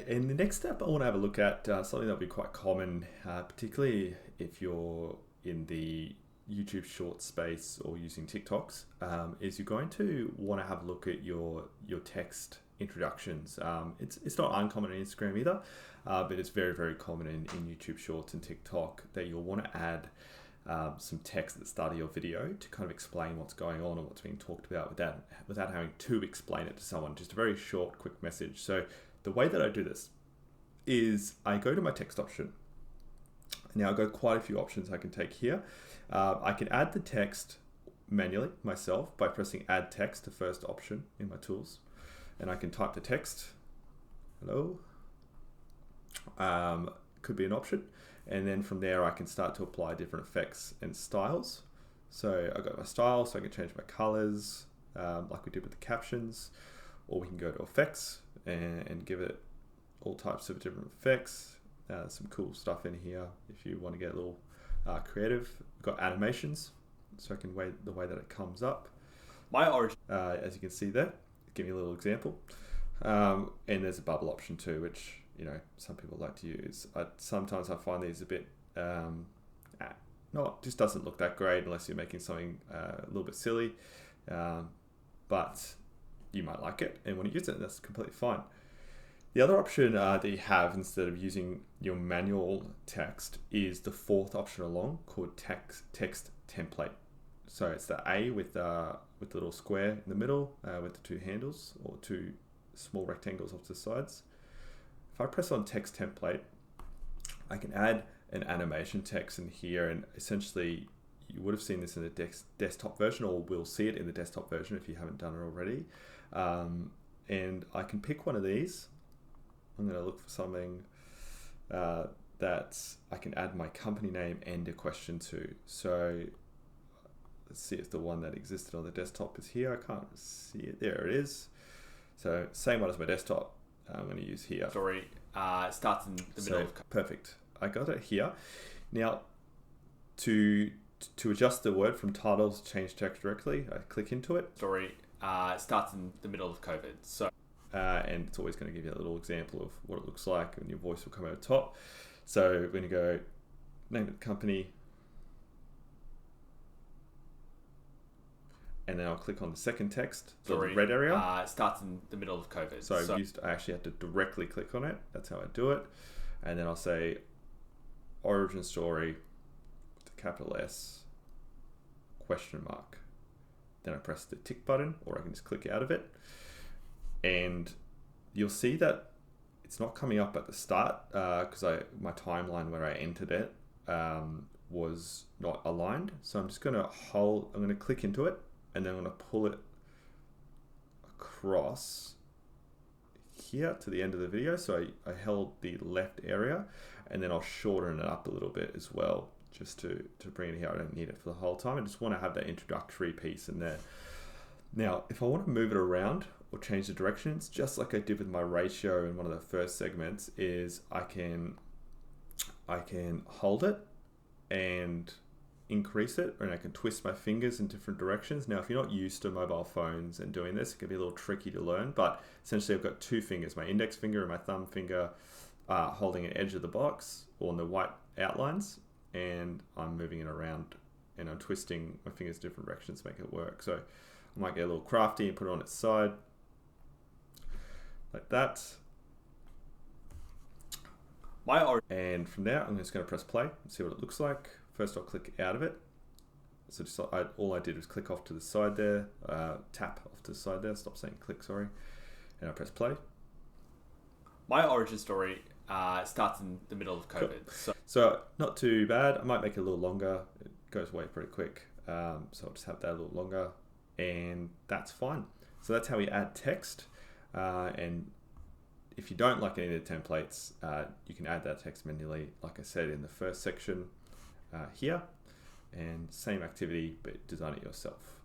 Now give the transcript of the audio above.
Okay, in the next step, I want to have a look at something that'll be quite common, particularly if you're in the YouTube short space or using TikToks, is you're going to want to have a look at your text introductions. It's not uncommon on Instagram either, but it's very, very common in YouTube Shorts and TikTok that you'll want to add some text at the start of your video to kind of explain what's going on and what's being talked about without having to explain it to someone. Just a very short, quick message. So the way that I do this is I go to my text option. Now I've got quite a few options I can take here. I can add the text manually myself by pressing add text, the first option in my tools. And I can type the text, hello, could be an option. And then from there I can start to apply different effects and styles. So I've got my style, so I can change my colors like we did with the captions, or we can go to effects and give it all types of different effects. Some cool stuff in here if you want to get a little creative. We've got animations, so I can the way that it comes up. My origin, as you can see there, give you a little example. And there's a bubble option too, which some people like to use. Sometimes I find these a bit just doesn't look that great unless you're making something a little bit silly, but you might like it and want to use it. That's completely fine. The other option that you have instead of using your manual text is the fourth option along, called text template. So it's the A with the little square in the middle with the two handles or two small rectangles off to the sides. If I press on text template, I can add an animation text in here, and essentially you would have seen this in the desktop version, or will see it in the desktop version if you haven't done it already. And I can pick one of these. I'm going to look for something that I can add my company name and a question to. So let's see if the one that existed on the desktop is here. I can't see it. There it is. So same one as my desktop. I'm going to use here. Story starts in the middle of... Perfect. I got it here. Now, to adjust the word from titles, change text directly, I click into it. Story starts in the middle of COVID. So, and it's always going to give you a little example of what it looks like, and your voice will come out top. So we're going to go name of the company, and then I'll click on the second text, the red area. Starts in the middle of COVID. So I actually had to directly click on it. That's how I do it. And then I'll say origin story with a capital S, question mark. Then I press the tick button, or I can just click out of it. And you'll see that it's not coming up at the start because my timeline where I entered it was not aligned. So I'm just going to click into it, and then I'm going to pull it across here to the end of the video. So I held the left area, and then I'll shorten it up a little bit as well, just to bring it here. I don't need it for the whole time. I just want to have that introductory piece in there. Now, if I want to move it around or change the directions, just like I did with my ratio in one of the first segments, is I can hold it and increase it, and I can twist my fingers in different directions. Now, if you're not used to mobile phones and doing this, it can be a little tricky to learn, but essentially I've got two fingers, my index finger and my thumb finger, holding an edge of the box or on the white outlines, and I'm moving it around and I'm twisting my fingers different directions to make it work. So I might get a little crafty and put it on its side like that. And from there, I'm just going to press play and see what it looks like. First, I'll click out of it. So just all I did was click off to the side there, tap off to the side there, stop saying click, sorry. And I press play. My origin story starts in the middle of COVID. Cool. So not too bad. I might make it a little longer. It goes away pretty quick. So I'll just have that a little longer, and that's fine. So that's how we add text. And if you don't like any of the templates, you can add that text manually, like I said in the first section here, and same activity, but design it yourself.